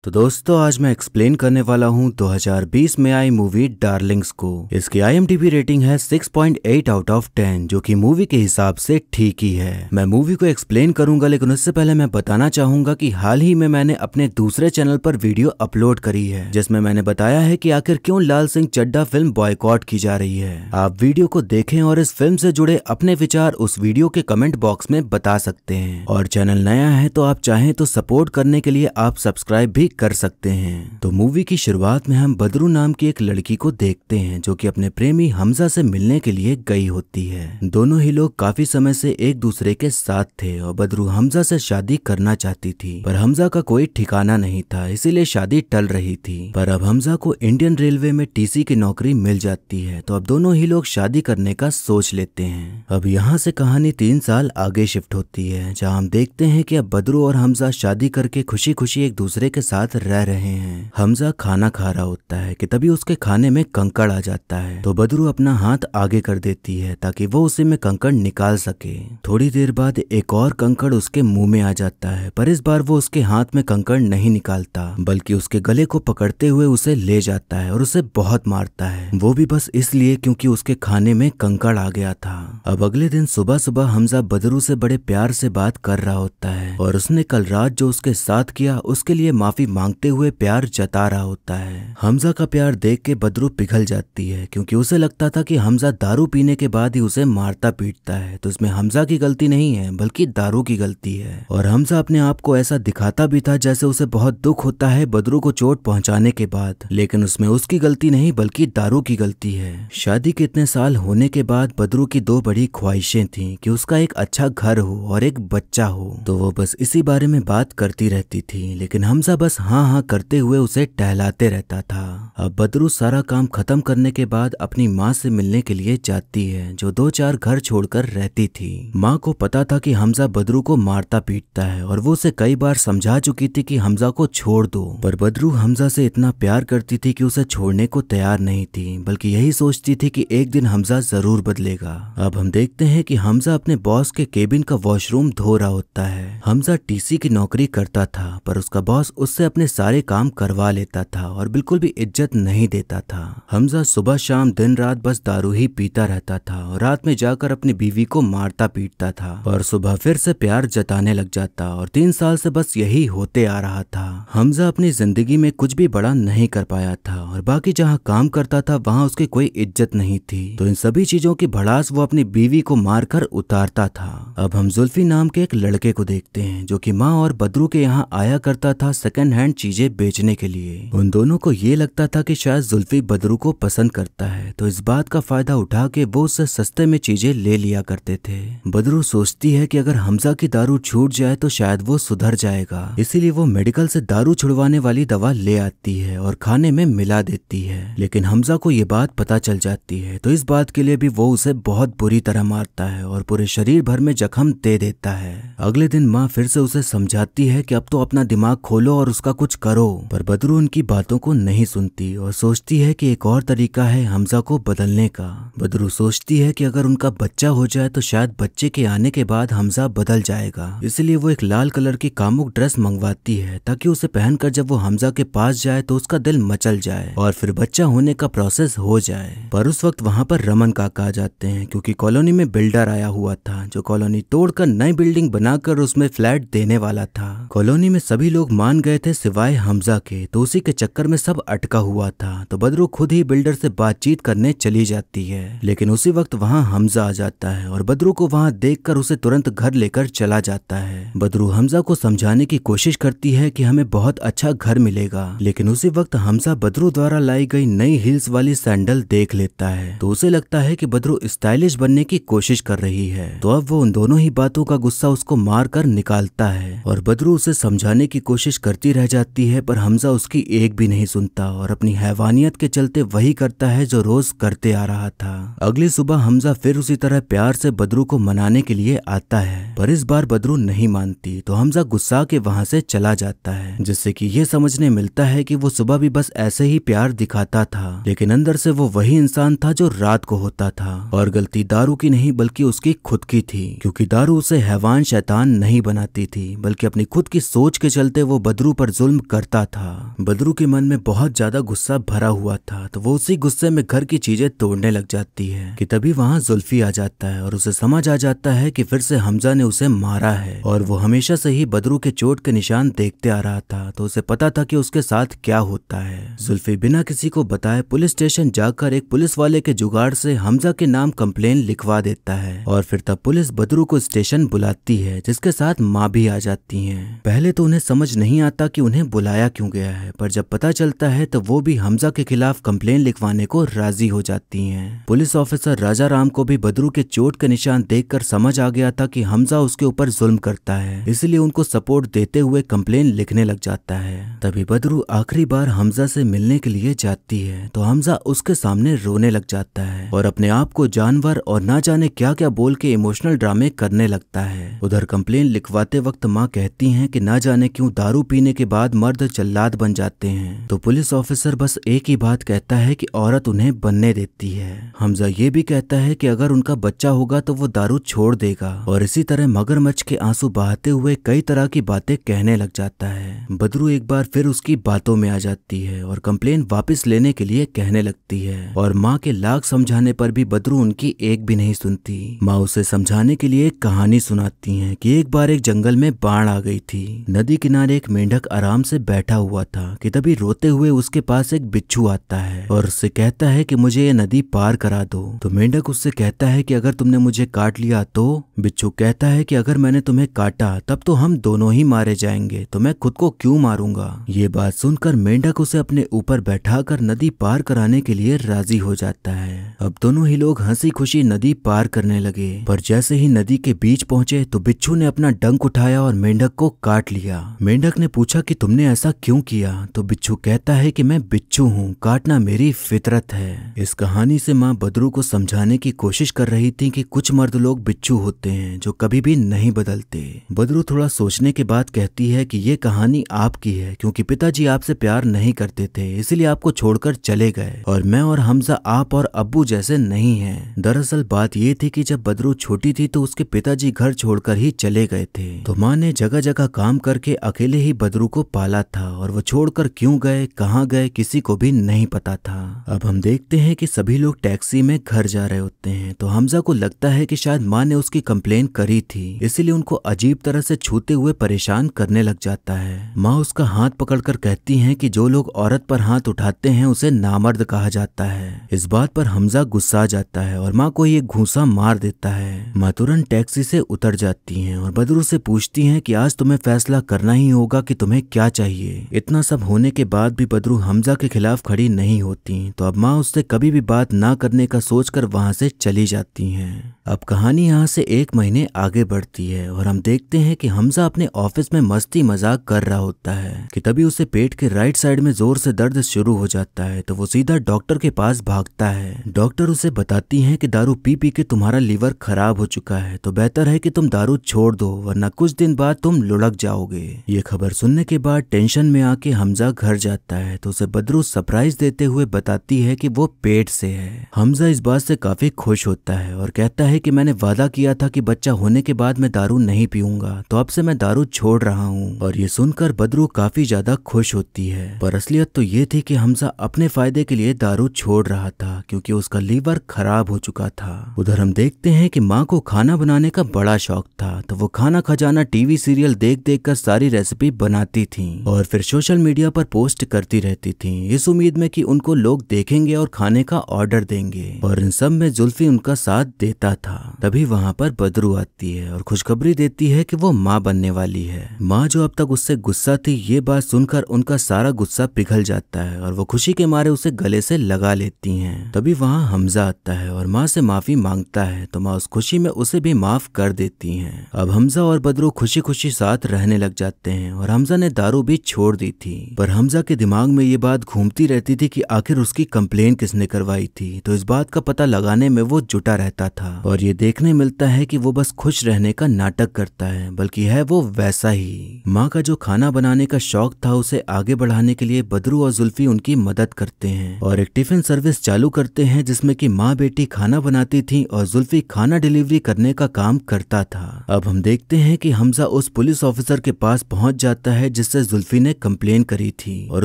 तो दोस्तों आज मैं एक्सप्लेन करने वाला हूँ 2020 में आई मूवी डार्लिंग्स को। इसकी IMDb रेटिंग है 6.8 आउट ऑफ 10 जो कि मूवी के हिसाब से ठीक ही है। मैं मूवी को एक्सप्लेन करूंगा, लेकिन उससे पहले मैं बताना चाहूंगा कि हाल ही में मैंने अपने दूसरे चैनल पर वीडियो अपलोड करी है जिसमें मैंने बताया है कि आखिर क्यों लाल सिंह चड्ढा फिल्म बॉयकॉट की जा रही है। आप वीडियो को देखें और इस फिल्म से जुड़े अपने विचार उस वीडियो के कमेंट बॉक्स में बता सकते हैं। और चैनल नया है तो आप चाहें तो सपोर्ट करने के लिए आप सब्सक्राइब भी कर सकते हैं। तो मूवी की शुरुआत में हम बदरू नाम की एक लड़की को देखते हैं जो कि अपने प्रेमी हमजा से मिलने के लिए गई होती है। दोनों ही लोग काफी समय से एक दूसरे के साथ थे और बदरू हमजा से शादी करना चाहती थी, पर हमजा का कोई ठिकाना नहीं था, इसीलिए शादी टल रही थी। पर अब हमजा को इंडियन रेलवे में TC की नौकरी मिल जाती है, तो अब दोनों ही लोग शादी करने का सोच लेते हैं। अब यहाँ से कहानी 3 साल आगे शिफ्ट होती है, जहाँ हम देखते हैं कि अब बदरू और हमजा शादी करके खुशी खुशी एक दूसरे के साथ रह रहे हैं। हमजा खाना खा रहा होता है कि तभी उसके खाने में कंकड़ आ जाता है, तो बदरू अपना हाथ आगे कर देती है ताकि वो उसी में कंकड़ निकाल सके। थोड़ी देर बाद एक और कंकड़ उसके मुंह में आ जाता है, पर इस बार वो उसके हाथ में कंकड़ नहीं निकालता बल्कि उसके गले को पकड़ते हुए उसे ले जाता है और उसे बहुत मारता है, वो भी बस इसलिए क्योंकि उसके खाने में कंकड़ आ गया था। अब अगले दिन सुबह सुबह हमजा बदरू से बड़े प्यार से बात कर रहा होता है और उसने कल रात जो उसके साथ किया उसके लिए माफी मांगते हुए प्यार जता रहा होता है। हमजा का प्यार देख के बदरू पिघल जाती है क्योंकि उसे लगता था कि हमजा दारू पीने के बाद ही उसे मारता पीटता है, तो इसमें हमजा की गलती नहीं है बल्कि दारू की गलती है। और हमजा अपने आप को ऐसा दिखाता भी था जैसे उसे बहुत दुख होता है बदरू को चोट पहुंचाने के बाद, लेकिन उसमें उसकी गलती नहीं बल्कि दारू की गलती है। शादी के इतने साल होने के बाद बदरू की 2 बड़ी ख्वाहिशें थी कि उसका एक अच्छा घर हो और एक बच्चा हो, तो वो बस इसी बारे में बात करती रहती थी, लेकिन हमजा बस हाँ हाँ करते हुए उसे टहलाते रहता था। अब बदरू सारा काम खत्म करने के बाद अपनी माँ से मिलने के लिए जाती है जो 2-4 घर छोड़कर रहती थी। माँ को पता था कि हमजा बदरू को मारता पीटता है और वो उसे कई बार समझा चुकी थी कि हमजा को छोड़ दो, पर बदरू हमजा से इतना प्यार करती थी कि उसे छोड़ने को तैयार नहीं थी, बल्कि यही सोचती थी कि एक दिन हमजा जरूर बदलेगा। अब हम देखते हैं कि हमजा अपने बॉस के केबिन का वॉशरूम धो रहा होता है। हमजा TC की नौकरी करता था, पर उसका बॉस उससे अपने सारे काम करवा लेता था और बिल्कुल भी इज्जत नहीं देता था। हमजा सुबह शाम दिन रात बस दारू ही पीता रहता था और रात में जाकर अपनी बीवी को मारता पीटता था और सुबह फिर से प्यार जताने लग जाता और 3 साल से बस यही होते आ रहा था। हमजा अपनी जिंदगी में कुछ भी बड़ा नहीं कर पाया था और बाकी जहाँ काम करता था वहाँ उसकी कोई इज्जत नहीं थी, तो इन सभी चीजों की भड़ास वो अपनी बीवी को मारकर उतारता था। अब हम जुल्फी नाम के एक लड़के को देखते हैं जो कि माँ और बदरू के यहाँ आया करता था सेकंड हैंड चीजें बेचने के लिए। उन दोनों को ये लगता था कि शायद जुल्फी बदरू को पसंद करता है, तो इस बात का फायदा उठा के वो उससे सस्ते में चीजें ले लिया करते थे। बदरू सोचती है कि अगर हमजा की दारू छूट जाए तो शायद वो सुधर जाएगा, इसीलिए वो मेडिकल से दारू छुड़वाने वाली दवा ले आती है और खाने में मिला देती है, लेकिन हमजा को ये बात पता चल जाती है, तो इस बात के लिए भी वो उसे बहुत बुरी तरह मारता है और पूरे शरीर भर में जख्म दे देता है। अगले दिन माँ फिर से उसे समझाती है कि अब तो अपना दिमाग खोलो और उसका कुछ करो, पर बदरू उनकी बातों को नहीं सुनती और सोचती है कि एक और तरीका है हमजा को बदलने का। बदरू सोचती है कि अगर उनका बच्चा हो जाए तो शायद बच्चे के आने के बाद हमजा बदल जाएगा, इसलिए वो एक लाल कलर की कामुक ड्रेस मंगवाती है ताकि उसे पहनकर जब वो हमजा के पास जाए तो उसका दिल मचल जाए और फिर बच्चा होने का प्रोसेस हो जाए। पर उस वक्त वहाँ पर रमन काका आ जाते हैं क्योंकि कॉलोनी में बिल्डर आया हुआ था जो कॉलोनी तोड़कर नई बिल्डिंग बनाकर उसमें फ्लैट देने वाला था। कॉलोनी में सभी लोग मान गए थे सिवाय हमजा के, तो उसी के चक्कर में सब अटका हुआ था, तो बदरू खुद ही बिल्डर से बातचीत करने चली जाती है, लेकिन उसी वक्त वहाँ हमजा आ जाता है और बदरू को वहाँ देखकर उसे तुरंत घर लेकर चला जाता है। बदरू हमजा को समझाने की कोशिश करती है कि हमें बहुत अच्छा घर मिलेगा, लेकिन उसी वक्त हमजा बदरू द्वारा लाई गई नई हील्स वाली सैंडल देख लेता है, तो उसे लगता है कि बदरू स्टाइलिश बनने की कोशिश कर रही है, तो अब वो उन दोनों ही बातों का गुस्सा उसको मार कर निकालता है और बदरू उसे समझाने की कोशिश करती रह जाती है, पर हमजा उसकी एक भी नहीं सुनता और अपनी हैवानियत के चलते वही करता है जो रोज करते आ रहा था। अगली सुबह हमजा फिर उसी तरह प्यार से बदरू को मनाने के लिए आता है, पर इस बार बदरू नहीं मानती, तो हमजा गुस्सा के वहां से चला जाता है, जिससे कि ये समझने मिलता है कि वो सुबह भी बस ऐसे ही प्यार दिखाता था, लेकिन अंदर से वो वही इंसान था जो रात को होता था और गलती दारू की नहीं बल्कि उसकी खुद की थी, क्योंकि दारू उसे हैवान शैतान नहीं बनाती थी बल्कि अपनी खुद की सोच के चलते वो बदरू पर ऊपर जुल्म करता था। बदरू के मन में बहुत ज्यादा गुस्सा भरा हुआ था, तो वो उसी गुस्से में घर की चीजें तोड़ने लग जाती है कि तभी वहाँ जुल्फी आ जाता है और उसे समझ आ जाता है कि फिर से हमजा ने उसे मारा है। और वो हमेशा से ही बदरू के चोट के निशान देखते आ रहा था, तो उसे पता था कि उसके साथ क्या होता है। जुल्फी बिना किसी को बताए पुलिस स्टेशन जाकर एक पुलिस वाले के जुगाड़ से हमजा के नाम कंप्लेन लिखवा देता है और फिर तब पुलिस बदरू को स्टेशन बुलाती है, जिसके साथ माँ भी आ जाती है। पहले तो उन्हें समझ नहीं आता कि उन्हें बुलाया क्यों गया है, पर जब पता चलता है तो वो भी हमजा के खिलाफ कंप्लेन लिखवाने को राजी हो जाती हैं। पुलिस ऑफिसर राजा राम को भी बदरू के चोट के निशान देखकर समझ आ गया था कि हमजा उसके ऊपर जुल्म करता है, इसलिए उनको सपोर्ट देते हुए कंप्लेन लिखने लग जाता है। तभी बदरू आखिरी बार हमजा से मिलने के लिए जाती है, तो हमजा उसके सामने रोने लग जाता है और अपने आप को जानवर और ना जाने क्या क्या बोल के इमोशनल ड्रामे करने लगता है। उधर कंप्लेन लिखवाते वक्त माँ कहती हैं कि ना जाने क्यों दारू पीने के बाद मर्द जल्लाद बन जाते हैं, तो पुलिस ऑफिसर बस एक ही बात कहता है कि औरत उन्हें बनने देती है। हमजा ये भी कहता है कि अगर उनका बच्चा होगा तो वो दारू छोड़ देगा, और इसी तरह मगरमच्छ के आंसू बहाते हुए कई तरह की बातें कहने लग जाता है। बदरू एक बार फिर उसकी बातों में आ जाती है और कंप्लेन वापस लेने के लिए कहने लगती है, और माँ के लाख समझाने पर भी बदरू उनकी एक भी नहीं सुनती। माँ उसे समझाने के लिए एक कहानी सुनाती हैं कि एक बार एक जंगल में बाढ़ आ गई थी। नदी किनारे एक मेंढक आराम से बैठा हुआ था कि तभी रोते हुए उसके पास एक बिच्छू आता है और उससे कहता है कि मुझे ये नदी पार करा दो। तो मेंढक उससे कहता है कि अगर तुमने मुझे काट लिया तो? बिच्छू कहता है कि अगर मैंने तुम्हें काटा तब तो हम दोनों ही मारे जाएंगे, तो मैं खुद को क्यों मारूंगा। ये बात सुनकर मेंढक उसे अपने ऊपर बैठाकर नदी पार कराने के लिए राजी हो जाता है। अब दोनों ही लोग हंसी खुशी नदी पार करने लगे, पर जैसे ही नदी के बीच पहुंचे तो बिच्छू ने अपना डंक उठाया और मेंढक को काट लिया। मेंढक ने पूछा कि तुमने ऐसा क्यों किया, तो बिच्छू कहता है कि मैं बिच्छू हूँ, काटना मेरी फितरत है। इस कहानी से माँ बदरू को समझाने की कोशिश कर रही थी कि कुछ मर्द लोग बिच्छू होते हैं जो कभी भी नहीं बदलते। बदरू थोड़ा सोचने के बाद कहती है कि ये कहानी आपकी है, क्योंकि पिताजी आपसे प्यार नहीं करते थे, इसलिए आपको छोड़कर चले गए, और मैं और हमजा आप और अब्बू जैसे नहीं हैं। दरअसल बात ये थी कि जब बदरू छोटी थी तो उसके पिताजी घर छोड़कर ही चले गए थे, तो माँ ने जगह जगह काम करके अकेले ही बदरू को पाला था, और वो छोड़कर क्यों गए, कहाँ गए, किसी को भी नहीं पता था। अब हम देखते हैं कि सभी लोग टैक्सी में घर जा रहे होते हैं, तो हमजा को लगता है कि शायद माँ ने उसकी कंप्लेन करी थी, इसीलिए उनको अजीब तरह से छूते हुए परेशान करने लग जाता है। माँ उसका हाथ पकड़कर कहती हैं कि जो लोग औरत पर हाथ उठाते हैं उसे नामर्द कहा जाता है। इस बात पर हमजा गुस्सा जाता है और माँ को ये घूंसा मार देता है। माँ तुरंत टैक्सी से उतर जाती हैं और बदरू से पूछती हैं कि आज तुम्हें फैसला करना ही होगा कि तुम्हें क्या चाहिए। इतना सब होने के बाद भी बदरू हमजा के खिलाफ खड़ी नहीं होती, तो अब माँ उससे कभी भी बात ना करने का सोचकर वहां से चली जाती हैं। अब कहानी यहाँ से 1 महीने आगे बढ़ती है और हम देखते हैं कि हमजा अपने ऑफिस में मस्ती मजाक कर रहा होता है कि तभी उसे पेट के राइट साइड में जोर से दर्द शुरू हो जाता है, तो वो सीधा डॉक्टर के पास भागता है। डॉक्टर उसे बताती हैं कि दारू पी पी के तुम्हारा लीवर खराब हो चुका है, तो बेहतर है कि तुम दारू छोड़ दो, वरना कुछ दिन बाद तुम लुढ़क जाओगे। ये खबर सुनने के बाद टेंशन में आके हमजा घर जाता है, तो उसे बदरू सरप्राइज देते हुए बताती है कि वो पेट से है। हमजा इस बात से काफी खुश होता है और कहता है कि मैंने वादा किया था कि बच्चा होने के बाद मैं दारू नहीं पीऊंगा, तो अब से मैं दारू छोड़ रहा हूँ। और ये सुनकर बदरू काफी ज्यादा खुश होती है, पर असलियत तो ये थी कि हमजा अपने फायदे के लिए दारू छोड़ रहा था, क्योंकि उसका लीवर खराब हो चुका था। उधर हम देखते हैं कि माँ को खाना बनाने का बड़ा शौक था, तो वो खाना खजाना टीवी सीरियल देख देख कर सारी रेसिपी बनाती थी और फिर सोशल मीडिया पर पोस्ट करती रहती थी, इस उम्मीद में कि उनको लोग देखेंगे और खाने का ऑर्डर देंगे। और इन सब में जुल्फी उनका साथ देता था। तभी वहाँ पर बदरू आती है और खुशखबरी देती है कि वो माँ बनने वाली है। माँ जो अब तक उससे गुस्सा थी, ये बात सुनकर उनका सारा गुस्सा पिघल जाता है और वो खुशी के मारे उसे गले से लगा लेती हैं। तभी वहाँ हमजा आता है और माँ से माफी मांगता है, तो माँ उस खुशी में उसे भी माफ कर देती हैं। अब हमजा और बदरू खुशी खुशी साथ रहने लग जाते हैं और हमजा ने दारू भी छोड़ दी थी, पर हमजा के दिमाग में ये बात घूमती रहती थी कि आखिर उसकी कंप्लेन किसने करवाई थी, तो इस बात का पता लगाने में वो जुटा रहता था और ये देखने मिलता है कि वो बस खुश रहने का नाटक करता है, बल्कि है वो वैसा ही। माँ का जो खाना बनाने का शौक था उसे आगे बढ़ाने के लिए बदरू और जुल्फी उनकी मदद करते हैं और एक टिफिन सर्विस चालू करते हैं जिसमें कि माँ बेटी खाना बनाती थी और जुल्फी खाना डिलीवरी करने का काम करता था। अब हम देखते हैं कि हमजा उस पुलिस ऑफिसर के पास पहुंच जाता है जिससे जुल्फी ने कंप्लेन करी थी और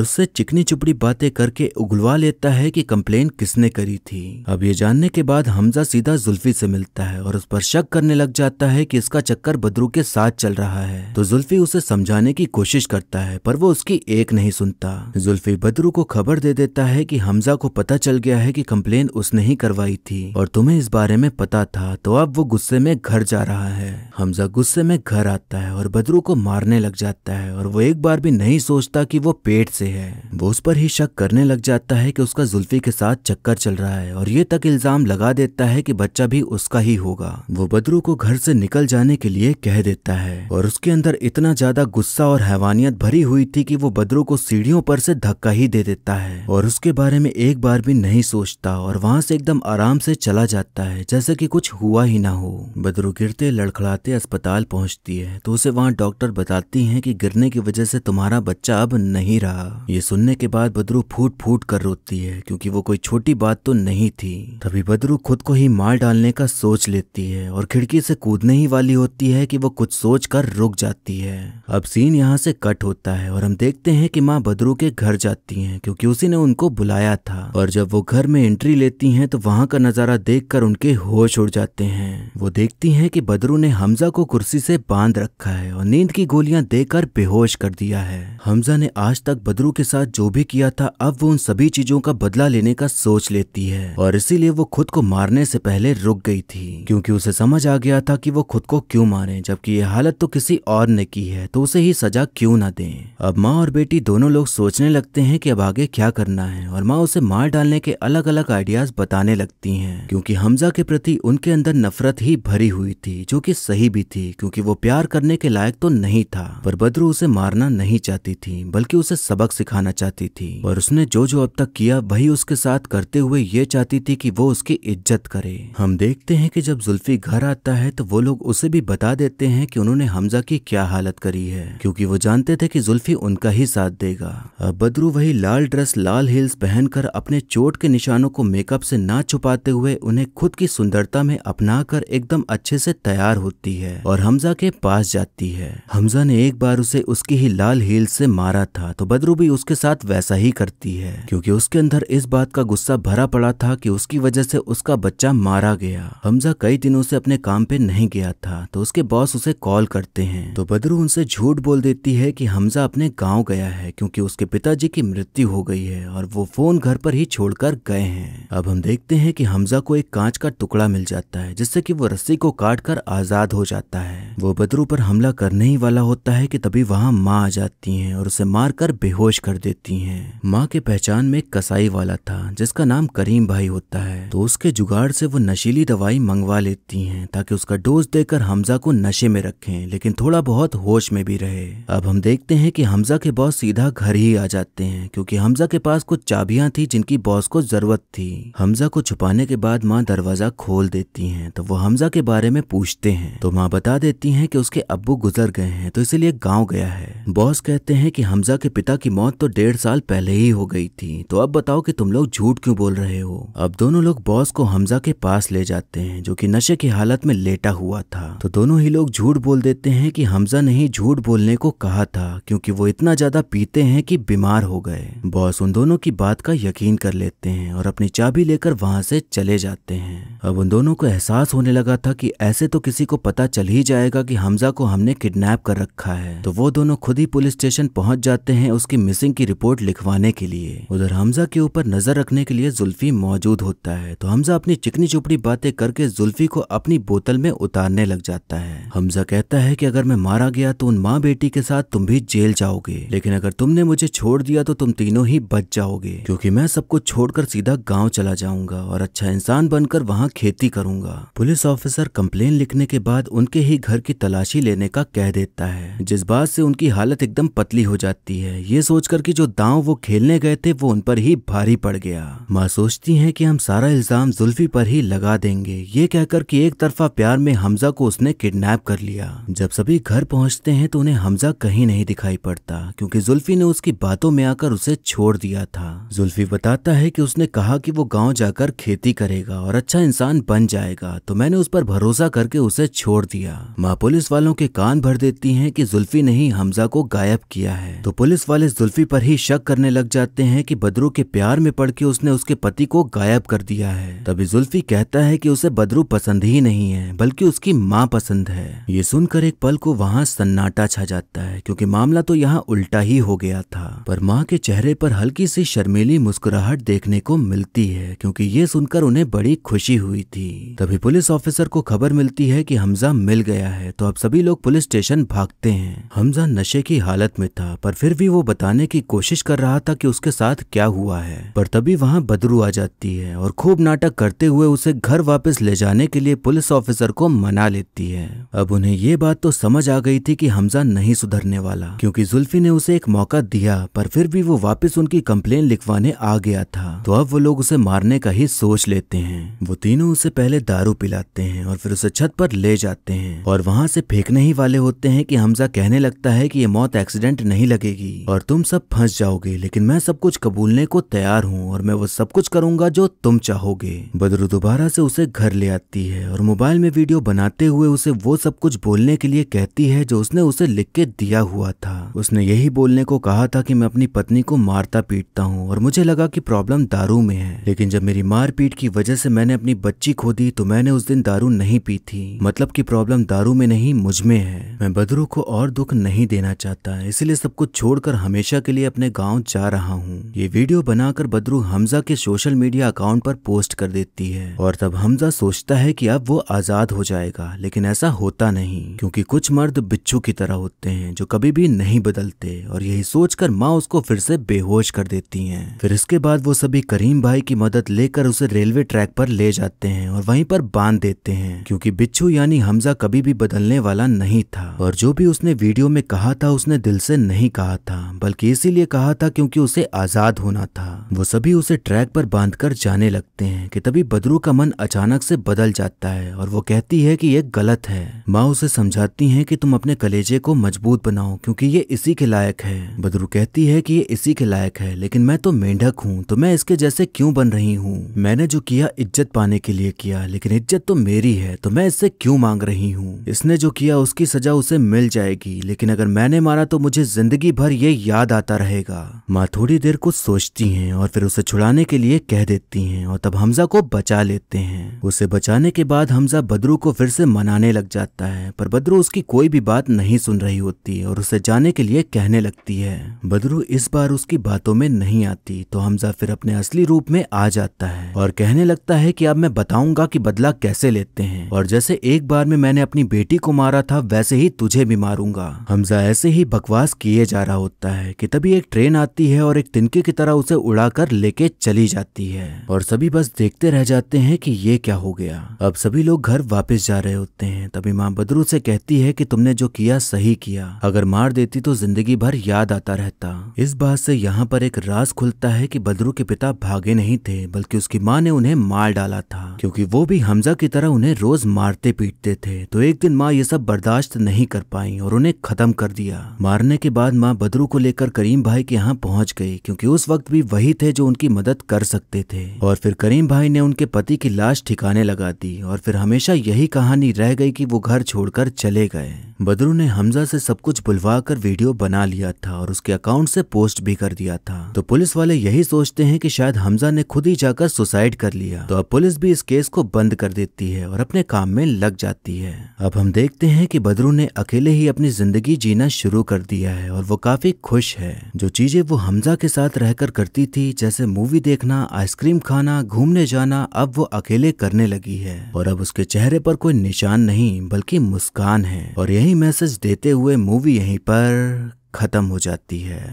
उससे चिकनी चुपड़ी बातें करके उगलवा लेता है कि कंप्लेन किसने करी थी। अब ये जानने के बाद हमजा सीधा जुल्फी से मिलता है और उस पर शक करने लग जाता है कि इसका चक्कर बदरू के साथ चल रहा है। तो जुल्फी उसे समझाने की कोशिश करता है पर वो उसकी एक नहीं सुनता। जुल्फी बदरू को खबर दे देता है कि हमजा को पता चल गया है कि कंप्लेन उसने ही करवाई थी और तुम्हें इस बारे में पता था। तो अब वो गुस्से में घर जा रहा है। हमजा गुस्से में घर आता है और बदरू को मारने लग जाता है और वो एक बार भी नहीं सोचता कि वो पेट से है। वो उस पर ही शक करने लग जाता है कि उसका जुल्फी के साथ चक्कर चल रहा है और ये तक इल्जाम लगा देता है कि बच्चा भी उसका ही होगा। वो बदरू को घर से निकल जाने के लिए कह देता है और उसके अंदर इतना ज्यादा गुस्सा और हैवानियत भरी हुई थी कि वो बदरू को सीढ़ियों पर से धक्का ही दे देता है और उसके बारे में एक बार भी नहीं सोचता और वहां से एकदम आराम से चला जाता है जैसे कि कुछ हुआ ही ना हो। बदरू गिरते लड़खड़ाते अस्पताल पहुंचती है तो उसे वहां डॉक्टर बताती हैं कि गिरने की वजह से तुम्हारा बच्चा अब नहीं रहा। ये सुनने के बाद बदरू फूट फूट कर रोती है क्योंकि वो कोई छोटी बात तो नहीं थी। तभी बदरू खुद को ही मार डालने का सोच लेती है और खिड़की से कूदने ही वाली होती है कि वो कुछ सोच कर रुक जाती है। अब सीन यहाँ से कट होता है और हम देखते हैं कि माँ बदरू के घर जाती हैं क्योंकि उसी ने उनको बुलाया था और जब वो घर में एंट्री लेती हैं तो वहाँ का नजारा देखकर उनके होश उड़ जाते हैं। वो देखती हैं कि बदरू ने हमजा को कुर्सी से बांध रखा है और नींद की गोलियां देकर बेहोश कर दिया है। हमजा ने आज तक बदरू के साथ जो भी किया था अब वो उन सभी चीजों का बदला लेने का सोच लेती है और इसीलिए वो खुद को मारने से पहले रुक गई थी क्योंकि उसे समझ आ गया था कि वो खुद को क्यों मारे जबकि ये हालत तो किसी और ने की है तो उसे ही सजा क्यों ना दें। अब माँ और बेटी दोनों लोग सोचने लगते हैं कि अब आगे क्या करना है और माँ उसे मार डालने के अलग अलग आइडियाज बताने लगती हैं क्योंकि हमजा के प्रति उनके अंदर नफरत ही भरी हुई थी जो कि सही भी थी क्योंकि वो प्यार करने के लायक तो नहीं था पर बदरू उसे मारना नहीं चाहती थी बल्कि उसे सबक सिखाना चाहती थी और उसने जो जो अब तक किया वही उसके साथ करते हुए ये चाहती थी कि वो उसकी इज्जत करे। हम देखते हैं कि जब जुल्फी घर आता है तो वो लोग उसे भी बता देते हैं कि उन्होंने हमजा की क्या हालत करी है क्योंकि वो जानते थे कि जुल्फी उनका ही साथ देगा। अब बदरू वही लाल ड्रेस लाल हील्स पहनकर अपने चोट के निशानों को मेकअप से ना छुपाते हुए उन्हें खुद की सुंदरता में अपनाकर एकदम अच्छे से तैयार होती है और हमजा के पास जाती है। हमजा ने एक बार उसे उसकी ही लाल हील्स से मारा था तो बदरू भी उसके साथ वैसा ही करती है क्योंकि उसके अंदर इस बात का गुस्सा भरा पड़ा था कि उसकी वजह से उसका बच्चा मारा गया। हमजा कई दिनों से अपने काम पे नहीं गया था तो उसके बॉस उसे कॉल करते हैं तो बदरू उनसे झूठ बोल देती है कि हमजा अपने गांव गया है क्योंकि उसके पिताजी की मृत्यु हो गई है और वो फोन घर पर ही छोड़कर गए हैं। अब हम देखते हैं कि हमजा को एक कांच का टुकड़ा मिल जाता है जिससे कि वो रस्सी को काट कर आजाद हो जाता है। वो बदरू पर हमला करने ही वाला होता है कि तभी वहाँ माँ आ जाती हैं और उसे मारकर बेहोश कर देती हैं। माँ के पहचान में एक कसाई वाला था जिसका नाम करीम भाई होता है तो उसके जुगाड़ से वो नशीली दवाई मंगवा लेती हैं ताकि उसका डोज देकर हमजा को नशे में रखें लेकिन थोड़ा बहुत होश में भी रहे। अब हम देखते हैं कि हमजा के बॉस सीधा घर ही आ जाते हैं क्योंकि हमजा के पास कुछ चाबियां थी जिनकी बॉस को जरूरत थी। हमजा को छुपाने के बाद माँ दरवाजा खोल देती हैं तो वो हमजा के बारे में पूछते हैं तो माँ बता देती हैं कि उसके अब्बू गुजर गए हैं तो इसलिए गाँव गया है। बॉस कहते हैं कि हमजा के पिता की मौत तो 1.5 साल पहले ही हो गई थी तो अब बताओ कि तुम लोग झूठ क्यों बोल रहे हो। अब दोनों लोग बॉस को हमजा के पास ले जाते हैं जो कि नशे की हालत में लेटा हुआ था तो दोनों ही लोग झूठ बोल देते हैं कि हमजा ने ही झूठ बोलने को कहा था क्योंकि वो इतना ज्यादा पीते हैं कि बीमार हो गए। बॉस उन दोनों की बात का यकीन कर लेते हैं और अपनी चाबी लेकर वहां से चले जाते हैं। अब उन दोनों को एहसास होने लगा था कि ऐसे तो किसी को पता चल ही जाएगा कि हमजा को हमने किडनैप कर रखा है तो वो दोनों खुद ही पुलिस स्टेशन पहुंच जाते हैं उसकी मिसिंग की रिपोर्ट लिखवाने के लिए। उधर हमजा के ऊपर नजर रखने के लिए जुल्फी मौजूद होता है तो हमजा अपनी चिकनी चुपड़ी बातें करके जुल्फी को अपनी बोतल में उतारने लग जाता है। हमजा कहता है कि अगर मैं मारा गया तो उन माँ बेटी के साथ तुम भी जेल जाओगे लेकिन अगर तुमने मुझे छोड़ दिया तो तुम तीनों ही बच जाओगे क्योंकि मैं सब कुछ छोड़कर सीधा गाँव चला जाऊंगा और अच्छा इंसान बनकर वहाँ खेती करूंगा। पुलिस ऑफिसर कंप्लेन लिखने के बाद उनके ही घर की तलाशी लेने का कह देता है जिस बात से उनकी हालत एकदम पतली हो जाती है ये सोचकर कि जो दांव वो खेलने गए थे वो उन पर ही भारी पड़ गया। माँ सोचती हैं कि हम सारा इल्जाम जुल्फी पर ही लगा देंगे ये कहकर कि एक तरफा प्यार में हमजा को उसने किडनैप कर लिया। जब सभी घर पहुंचते हैं तो उन्हें हमजा कहीं नहीं दिखाई पड़ता क्योंकि जुल्फी ने उसकी बातों में आकर उसे छोड़ दिया था। जुल्फी बताता है कि उसने कहा कि वो गांव जाकर खेती करेगा और अच्छा इंसान बन जाएगा, तो मैंने उस पर भरोसा करके उसे छोड़ दिया। माँ पुलिस वालों के कान भर देती हैं कि जुल्फी ने ही हमजा को गायब किया है। तो पुलिस वाले जुल्फी पर ही शक करने लग जाते हैं कि बदरू के प्यार में पड़ के उसने उसके पति को गायब कर दिया है। तभी जुल्फी कहता है कि उसे बदरू पसंद ही नहीं है बल्कि उसकी माँ पसंद है। ये सुनकर एक पल को वहाँ सन्नाटा छा जाता है क्योंकि मामला तो यहाँ उल्टा ही हो गया था। पर माँ के चेहरे पर हल्की सी शर्मीली मुस्कुराहट देखने को मिलती है क्योंकि ये सुनकर उन्हें बड़ी खुशी हुई थी। तभी पुलिस ऑफिसर को खबर मिलती है कि हमजा मिल गया है। तो अब सभी लोग पुलिस स्टेशन भागते हैं। हमजा नशे की हालत में था पर फिर भी वो बताने की कोशिश कर रहा था कि उसके साथ क्या हुआ है। पर तभी वहाँ बदरू आ जाती है और खूब नाटक करते हुए उसे घर वापस ले जाने के लिए पुलिस ऑफिसर को मना लेती है। अब उन्हें ये बात तो समझ आ गई थी कि हमजा नहीं सुधरने वाला क्योंकि जुल्फी ने उसे एक मौका दिया, पर फिर भी वो वापस उनकी कंप्लेन लिखवाने आ गया था। तो अब वो लोग उसे मारने का ही सोच लेते हैं। वो तीनों उसे पहले दारू पिलाते हैं और फिर उसे छत पर ले जाते हैं और वहां से फेंकने ही वाले होते हैं कि हमजा कहने लगता है कि ये मौत एक्सीडेंट नहीं लगेगी और तुम सब फंस जाओगे, लेकिन मैं सब कुछ कबूलने को तैयार हूँ और मैं वो सब कुछ करूंगा जो तुम चाहोगे। बदरू दोबारा से उसे घर ले आती है और मोबाइल में वीडियो बनाते हुए उसे वो सब कुछ बोलने के लिए कहती है जो उसने उसे लिख के दिया हुआ था। उसने यही बोलने को कहा था कि मैं अपनी पत्नी को मारता पीटता हूँ और मुझे लगा कि प्रॉब्लम दारू में है, लेकिन जब मेरी मारपीट की वजह से मैंने अपनी बच्ची खो दी तो मैंने उस दिन दारू नहीं पी थी। मतलब कि प्रॉब्लम दारू में नहीं मुझ में है। मैं बदरू को और दुख नहीं देना चाहता, इसलिए सब कुछ छोड़कर हमेशा के लिए अपने गाँव जा रहा हूँ। ये वीडियो बनाकर बदरू हमजा के सोशल मीडिया अकाउंट पर पोस्ट कर देती है और तब हमजा सोचता है कि अब वो आजाद हो जाएगा, लेकिन ऐसा होता नहीं क्योंकि कुछ मर्द बिच्छू की तरह होते हैं जो कभी भी नहीं बदलते। और यही सोचकर माँ उसको फिर से बेहोश कर देती हैं। फिर इसके बाद वो सभी करीम भाई की मदद लेकर उसे रेलवे ट्रैक पर ले जाते हैं और वहीं पर बांध देते हैं क्योंकि बिच्छू यानी हमजा कभी भी बदलने वाला नहीं था और जो भी उसने वीडियो में कहा था उसने दिल से नहीं कहा था, बल्कि इसीलिए कहा था क्योंकि उसे आजाद होना था। वो सभी उसे ट्रैक पर बांधकर जाने लगते हैं कि तभी बदरू का मन अचानक से बदल जाता है और वो कहती है कि ये गलत है। माँ उसे समझाती हैं कि तुम अपने कलेजे को मजबूत बनाओ क्योंकि ये इसी के लायक है। बदरू कहती है कि ये इसी के लायक है, लेकिन मैं तो मेंढक हूँ, तो मैं इसके जैसे क्यों बन रही हूँ? मैंने जो किया इज्जत पाने के लिए किया, लेकिन इज्जत तो मेरी है, तो मैं इससे क्यों मांग रही हूँ? इसने जो किया उसकी सजा उसे मिल जाएगी, लेकिन अगर मैंने मारा तो मुझे जिंदगी भर ये याद आता रहेगा। माँ थोड़ी देर कुछ सोचती हैं और फिर उसे छुड़ाने के लिए कह देती हैं और तब हमजा को बचा लेते हैं। उसे बचाने के बाद हमजा बदरू को फिर से मनाने लग जाता है, पर बदरू उसकी कोई भी बात नहीं सुन रही होती और उसे जाने के लिए कहने लगती है। बदरू इस बार उसकी बातों में नहीं आती तो हमजा फिर अपने असली रूप में आ जाता है और कहने लगता है कि अब मैं बताऊंगा कि बदला कैसे लेते हैं और जैसे एक बार में मैंने अपनी बेटी को मारा था वैसे ही तुझे भी मारूंगा। हमजा ऐसे ही बकवास किए जा रहा होता है कि तभी एक ट्रेन आती है और एक तिनके की तरह उसे उड़ाकर लेके चली जाती है और सभी बस देखते रह जाते हैं कि ये क्या हो गया। अब सभी लोग घर वापस जा रहे होते हैं। तभी माँ बदरू से कहती है कि तुमने जो किया सही किया, अगर मार देती तो जिंदगी भर याद आता रहता। इस बात से यहाँ पर एक राज खुलता है कि बदरू के पिता भागे नहीं थे बल्कि उसकी माँ ने उन्हें मार डाला था क्योंकि वो भी हमजा की तरह उन्हें रोज मारते पीटते थे। तो एक दिन माँ ये सब बर्दाश्त नहीं कर पाई और उन्हें खत्म कर दिया। मारने के बाद माँ बदरू को लेकर करीम भाई के यहाँ पहुंच गई क्योंकि उस वक्त भी वही थे जो उनकी मदद कर सकते थे। और फिर करीम भाई ने उनके पति की लाश ठिकाने लगा दी और फिर हमेशा यही कहानी रह गई कि वो घर छोड़कर चले गए। बदरू ने हमजा से सब कुछ बुलवा कर वीडियो बना लिया था और उसके अकाउंट से पोस्ट भी कर दिया था। तो पुलिस वाले यही सोचते हैं कि शायद हमजा ने खुद ही जाकर सुसाइड कर लिया। तो अब पुलिस भी इस केस को बंद कर देती है और अपने काम में लग जाती है। अब हम देखते हैं कि बदरू ने अकेले ही अपनी जिंदगी जीना शुरू कर दिया है और वो काफी खुश है। जो चीजें वो हमजा के साथ रहकर करती थी जैसे मूवी देखना, आइसक्रीम खाना, घूमने जाना, अब वो अकेले करने लगी है और अब उसके चेहरे पर कोई निशान नहीं बल्कि मुस्कान है। और यही मैसेज देते हुए मूवी यहीं पर खत्म हो जाती है।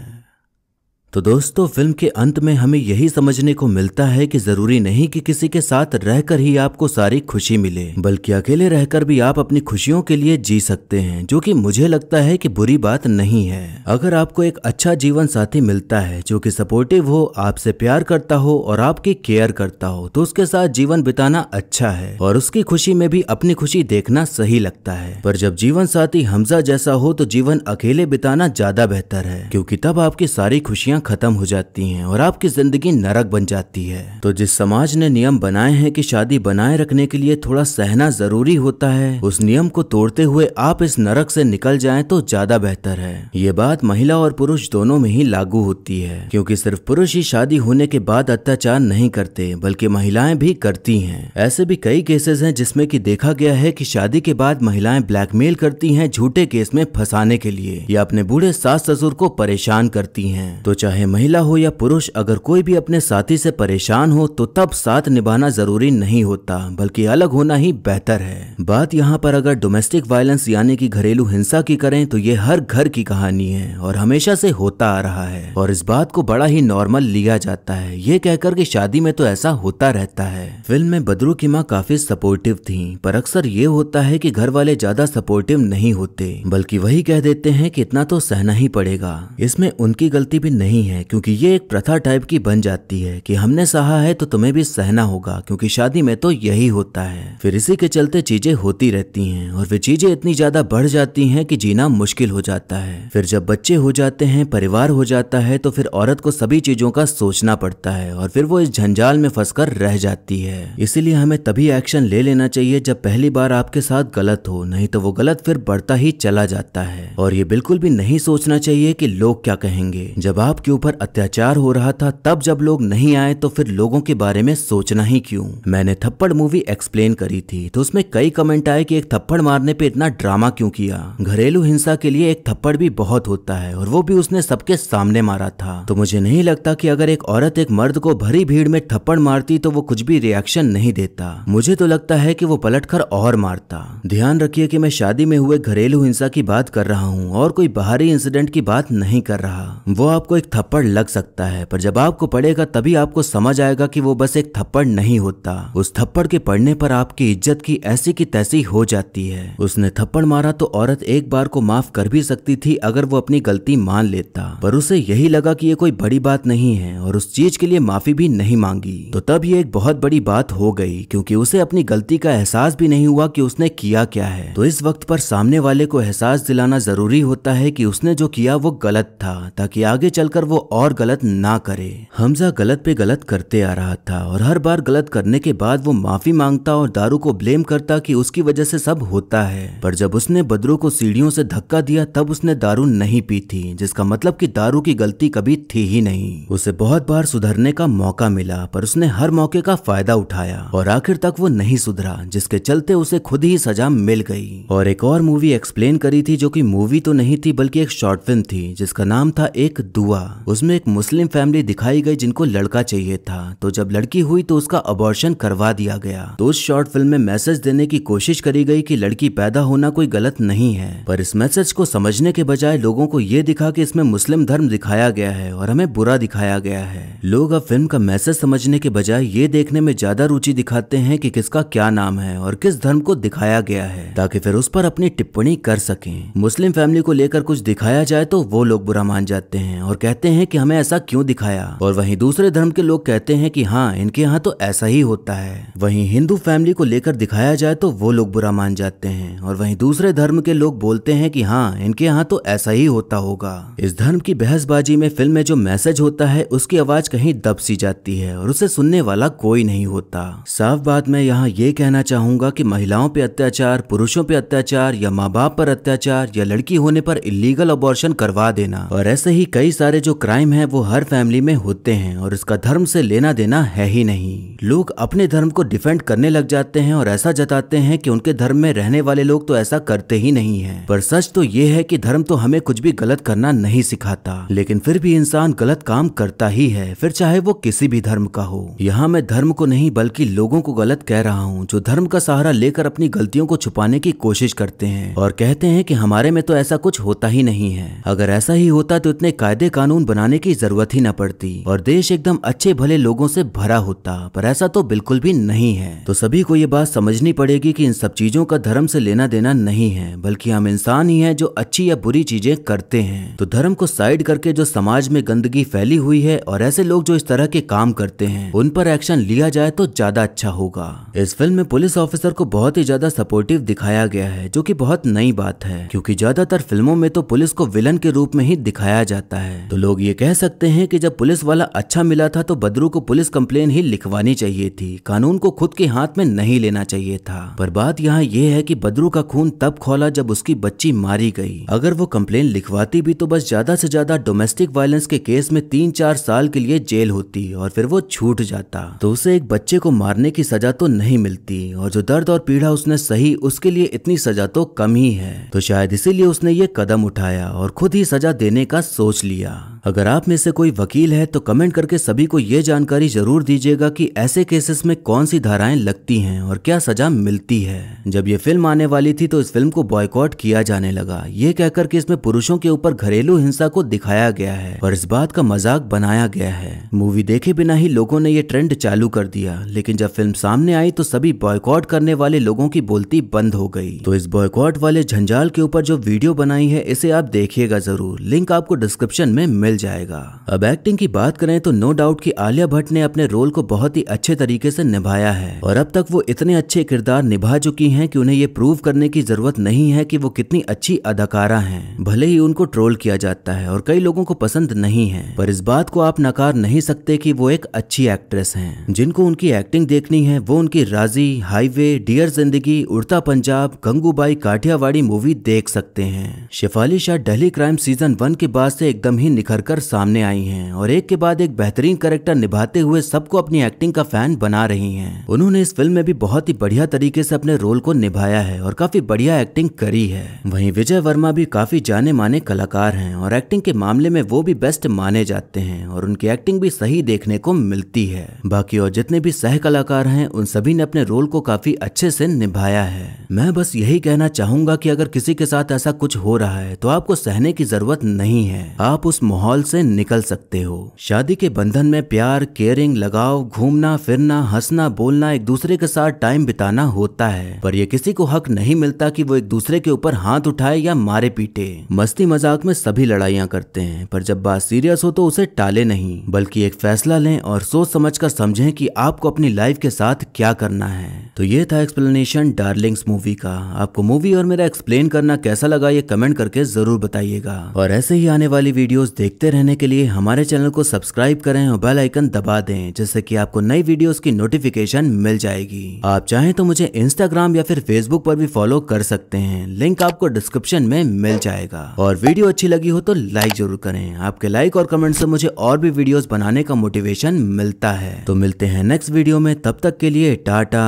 तो दोस्तों फिल्म के अंत में हमें यही समझने को मिलता है कि जरूरी नहीं कि किसी के साथ रहकर ही आपको सारी खुशी मिले, बल्कि अकेले रहकर भी आप अपनी खुशियों के लिए जी सकते हैं, जो कि मुझे लगता है कि बुरी बात नहीं है। अगर आपको एक अच्छा जीवन साथी मिलता है जो कि सपोर्टिव हो, आपसे प्यार करता हो और आपकी केयर करता हो, तो उसके साथ जीवन बिताना अच्छा है और उसकी खुशी में भी अपनी खुशी देखना सही लगता है। पर जब जीवन साथी हमजा जैसा हो तो जीवन अकेले बिताना ज्यादा बेहतर है, क्योंकि तब आपकी सारी खुशियां खत्म हो जाती हैं और आपकी जिंदगी नरक बन जाती है। तो जिस समाज ने नियम बनाए हैं कि शादी बनाए रखने के लिए थोड़ा सहना जरूरी होता है, उस नियम को तोड़ते हुए आप इस नरक से निकल जाएं तो ज्यादा बेहतर है। ये बात महिला और पुरुष दोनों में ही लागू होती है, क्योंकि सिर्फ पुरुष ही शादी होने के बाद अत्याचार नहीं करते, बल्कि महिलाएं भी करती हैं। ऐसे भी कई केसेस हैं जिसमें कि देखा गया है कि शादी के बाद महिलाएं ब्लैकमेल करती हैं झूठे केस में फंसाने के लिए, या अपने बूढ़े सास ससुर को परेशान करती हैं। तो चाहे महिला हो या पुरुष, अगर कोई भी अपने साथी से परेशान हो तो तब साथ निभाना जरूरी नहीं होता, बल्कि अलग होना ही बेहतर है। बात यहाँ पर अगर डोमेस्टिक वायलेंस यानी कि घरेलू हिंसा की करें तो ये हर घर की कहानी है और हमेशा से होता आ रहा है, और इस बात को बड़ा ही नॉर्मल लिया जाता है, ये कहकर कि शादी में तो ऐसा होता रहता है। फिल्म में बदरू की माँ काफी सपोर्टिव थी, पर अक्सर ये होता है कि घर वाले ज्यादा सपोर्टिव नहीं होते, बल्कि वही कह देते हैं कि इतना तो सहना ही पड़ेगा। इसमें उनकी गलती भी नहीं है, क्योंकि ये एक प्रथा टाइप की बन जाती है कि हमने सहा है तो तुम्हें भी सहना होगा, क्योंकि शादी में तो यही होता है। फिर इसी के चलते चीजें होती रहती हैं और फिर चीजें इतनी ज्यादा बढ़ जाती हैं कि जीना मुश्किल हो जाता है। फिर जब बच्चे हो जाते हैं, परिवार हो जाता है, तो फिर औरत को सभी चीजों का सोचना पड़ता है और फिर वो इस झंझाल में फंसकर रह जाती है। इसीलिए हमें तभी एक्शन ले लेना चाहिए जब पहली बार आपके साथ गलत हो, नहीं तो वो गलत फिर बढ़ता ही चला जाता है। और ये बिल्कुल भी नहीं सोचना चाहिए कि लोग क्या कहेंगे। जब आपके ऊपर अत्याचार हो रहा था तब जब लोग नहीं आए तो फिर लोगों के बारे में सोचना ही क्यों। मैंने थप्पड़ मूवी एक्सप्लेन करी थी तो उसमें कई कमेंट आए कि एक थप्पड़ मारने पे इतना ड्रामा क्यों किया। घरेलू हिंसा के लिए एक थप्पड़ भी बहुत होता है और वो भी उसने सबके सामने मारा था। तो मुझे नहीं लगता कि अगर एक औरत एक मर्द को भरी भीड़ में थप्पड़ मारती तो वो कुछ भी रिएक्शन नहीं देता। मुझे तो लगता है कि वो पलटकर और मारता। ध्यान रखिए कि मैं शादी में हुए घरेलू हिंसा की बात कर रहा हूँ और कोई बाहरी इंसिडेंट की बात नहीं कर रहा। वो आपको एक थप्पड़ लग सकता है, पर जब आपको पड़ेगा तभी आपको समझ आएगा कि वो बस एक थप्पड़ नहीं होता। उस थप्पड़ के पड़ने पर आपकी इज्जत की ऐसी की तैसी हो जाती है। उसने थप्पड़ मारा तो औरत एक बार को माफ कर भी सकती थी अगर वो अपनी गलती मान लेता, पर उसे यही लगा कि ये कोई बड़ी बात नहीं है और उस चीज के लिए माफी भी नहीं मांगी। तो तब ये एक बहुत बड़ी बात हो गई, क्योंकि उसे अपनी गलती का एहसास भी नहीं हुआ कि उसने किया क्या है। तो इस वक्त पर सामने वाले को एहसास दिलाना जरूरी होता है कि उसने जो किया वो गलत था, ताकि आगे चलकर वो और गलत ना करे। हमजा गलत पे गलत करते आ रहा था और हर बार गलत करने के बाद वो माफी मांगता और दारू को ब्लेम करता कि उसकी वजह से सब होता है। पर जब उसने बदरू को सीढ़ियों से धक्का दिया तब उसने दारू नहीं पी थी, जिसका मतलब कि दारू की गलती कभी थी ही नहीं। उसे बहुत बार सुधरने का मौका मिला, पर उसने हर मौके का फायदा उठाया और आखिर तक वो नहीं सुधरा, जिसके चलते उसे खुद ही सजा मिल गई। और एक और मूवी एक्सप्लेन करी थी जो कि मूवी तो नहीं थी बल्कि एक शॉर्ट फिल्म थी, जिसका नाम था एक दुआ। उसमें एक मुस्लिम फैमिली दिखाई गई जिनको लड़का चाहिए था, तो जब लड़की हुई तो उसका अबॉर्शन करवा दिया गया। तो उस शॉर्ट फिल्म में मैसेज देने की कोशिश करी गई कि लड़की पैदा होना कोई गलत नहीं है, पर इस मैसेज को समझने के बजाय लोगों को ये दिखा कि इसमें मुस्लिम धर्म दिखाया गया है और हमें बुरा दिखाया गया है। लोग अब फिल्म का मैसेज समझने के बजाय ये देखने में ज्यादा रुचि दिखाते हैं कि किसका क्या नाम है और किस धर्म को दिखाया गया है, ताकि फिर उस पर अपनी टिप्पणी कर सकें। मुस्लिम फैमिली को लेकर कुछ दिखाया जाए तो वो लोग बुरा मान जाते हैं और कहते हैं कि हमें ऐसा क्यों दिखाया, और वहीं दूसरे धर्म के लोग कहते हैं कि हाँ इनके यहाँ तो ऐसा ही होता है। वहीं हिंदू फैमिली को लेकर दिखाया जाए तो वो लोग बुरा मान जाते हैं और वहीं दूसरे धर्म के लोग बोलते हैं कि हाँ इनके यहाँ तो ऐसा ही होता होगा। इस धर्म की बहसबाजी में फिल्म में जो मैसेज होता है उसकी आवाज कहीं दब सी जाती है और उसे सुनने वाला कोई नहीं होता। साफ बात मैं यहाँ ये कहना चाहूंगा कि महिलाओं पे अत्याचार, पुरुषों पे अत्याचार, या माँ बाप पर अत्याचार, या लड़की होने पर इलीगल अबॉर्शन करवा देना और ऐसे ही कई सारे जो क्राइम है वो हर फैमिली में होते हैं और इसका धर्म से लेना देना है ही नहीं। लोग अपने धर्म को डिफेंड करने लग जाते हैं और ऐसा जताते हैं कि उनके धर्म में रहने वाले लोग तो ऐसा करते ही नहीं है। पर सच तो ये है कि धर्म तो हमें कुछ भी गलत करना नहीं सिखाता, लेकिन फिर भी इंसान गलत काम करता ही है, फिर चाहे वो किसी भी धर्म का हो। यहाँ मैं धर्म को नहीं बल्कि लोगों को गलत कह रहा हूँ जो धर्म का सहारा लेकर अपनी गलतियों को छुपाने की कोशिश करते हैं और कहते हैं कि हमारे में तो ऐसा कुछ होता ही नहीं है। अगर ऐसा ही होता तो इतने कायदे कानून कानून बनाने की जरूरत ही न पड़ती और देश एकदम अच्छे भले लोगों से भरा होता, पर ऐसा तो बिल्कुल भी नहीं है। तो सभी को ये बात समझनी पड़ेगी कि इन सब चीजों का धर्म से लेना देना नहीं है, बल्कि हम इंसान ही हैं जो अच्छी या बुरी चीजें करते हैं। तो धर्म को साइड करके जो समाज में गंदगी फैली हुई है और ऐसे लोग जो इस तरह के काम करते हैं उन पर एक्शन लिया जाए तो ज्यादा अच्छा होगा। इस फिल्म में पुलिस ऑफिसर को बहुत ही ज्यादा सपोर्टिव दिखाया गया है, जो कि बहुत नई बात है, क्योंकि ज्यादातर फिल्मों में तो पुलिस को विलन के रूप में ही दिखाया जाता है। तो लोग ये कह सकते हैं कि जब पुलिस वाला अच्छा मिला था तो बद्रू को पुलिस कंप्लेन ही लिखवानी चाहिए थी, कानून को खुद के हाथ में नहीं लेना चाहिए था। पर बात यहाँ ये है कि बद्रू का खून तब खौला जब उसकी बच्ची मारी गई। अगर वो कंप्लेन लिखवाती भी तो बस ज्यादा से ज्यादा डोमेस्टिक वायलेंस के केस में 3-4 साल के लिए जेल होती और फिर वो छूट जाता, तो उसे एक बच्चे को मारने की सजा तो नहीं मिलती, और जो दर्द और पीड़ा उसने सही उसके लिए इतनी सजा तो कम ही है। तो शायद इसीलिए उसने ये कदम उठाया और खुद ही सजा देने का सोच लिया। अगर आप में से कोई वकील है तो कमेंट करके सभी को ये जानकारी जरूर दीजिएगा कि ऐसे केसेस में कौन सी धाराएं लगती हैं और क्या सजा मिलती है। जब ये फिल्म आने वाली थी तो इस फिल्म को बॉयकॉट किया जाने लगा, ये कहकर कि इसमें पुरुषों के ऊपर घरेलू हिंसा को दिखाया गया है और इस बात का मजाक बनाया गया है। मूवी देखे बिना ही लोगों ने ये ट्रेंड चालू कर दिया, लेकिन जब फिल्म सामने आई तो सभी बॉयकॉट करने वाले लोगों की बोलती बंद हो गई। तो इस बॉयकॉट वाले झंझाल के ऊपर जो वीडियो बनाई है इसे आप देखिएगा जरूर, लिंक आपको डिस्क्रिप्शन में मिल जाएगा। अब एक्टिंग की बात करें तो नो डाउट कि आलिया भट्ट ने अपने रोल को बहुत ही अच्छे तरीके से निभाया है और अब तक वो इतने अच्छे किरदार निभा चुकी हैं कि उन्हें ये प्रूव करने की जरूरत नहीं है कि वो कितनी अच्छी अदाकारा हैं। भले ही उनको ट्रोल किया जाता है और कई लोगों को पसंद नहीं है, पर इस बात को आप नकार नहीं सकते कि वो एक अच्छी एक्ट्रेस हैं। जिनको उनकी एक्टिंग देखनी है वो उनकी राजी, हाईवे, डियर जिंदगी, उड़ता पंजाब, गंगूबाई काठियावाड़ी मूवी देख सकते हैं। शेफाली शाह दिल्ली क्राइम सीजन 1 के बाद से एकदम ही निखर कर सामने आई हैं और एक के बाद एक बेहतरीन कैरेक्टर निभाते हुए सबको अपनी एक्टिंग का फैन बना रही हैं। उन्होंने इस फिल्म में भी बहुत ही बढ़िया तरीके से अपने रोल को निभाया है और काफी बढ़िया एक्टिंग करी है। वहीं विजय वर्मा भी काफी जाने माने कलाकार हैं और एक्टिंग के मामले में वो भी बेस्ट माने जाते हैं और उनकी एक्टिंग भी सही देखने को मिलती है। बाकी और जितने भी सह कलाकार हैं उन सभी ने अपने रोल को काफी अच्छे से निभाया है। मैं बस यही कहना चाहूंगा कि अगर किसी के साथ ऐसा कुछ हो रहा है तो आपको सहने की जरूरत नहीं है, आप उस माहौल से निकल सकते हो। शादी के बंधन में प्यार, केयरिंग, लगाव, घूमना फिरना, हंसना बोलना, एक दूसरे के साथ टाइम बिताना होता है, पर ये किसी को हक नहीं मिलता कि वो एक दूसरे के ऊपर हाथ उठाए या मारे पीटे। मस्ती मजाक में सभी लड़ाइयां करते हैं, पर जब बात सीरियस हो तो उसे टाले नहीं, बल्कि एक फैसला लें और सोच समझ कर समझें कि आपको अपनी लाइफ के साथ क्या करना है। तो ये था एक्सप्लेनेशन डार्लिंग्स मूवी का। आपको मूवी और मेरा एक्सप्लेन करना कैसा लगा ये कमेंट करके जरूर बताइएगा, और ऐसे ही आने वाली वीडियोस देखते रहने के लिए हमारे चैनल को सब्सक्राइब करें और बेल आइकन दबा दें, जिससे कि आपको नई वीडियोस की नोटिफिकेशन मिल जाएगी। आप चाहें तो मुझे इंस्टाग्राम या फिर फेसबुक पर भी फॉलो कर सकते हैं, लिंक आपको डिस्क्रिप्शन में मिल जाएगा। और वीडियो अच्छी लगी हो तो लाइक जरूर करें, आपके लाइक और कमेंट से मुझे और भी वीडियोस बनाने का मोटिवेशन मिलता है। तो मिलते हैं नेक्स्ट वीडियो में, तब तक के लिए टाटा,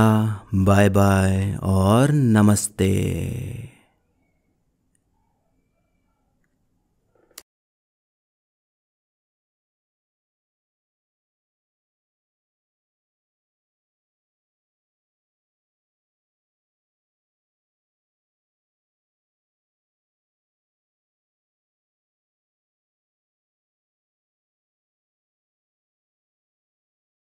बाय बाय और नमस्ते।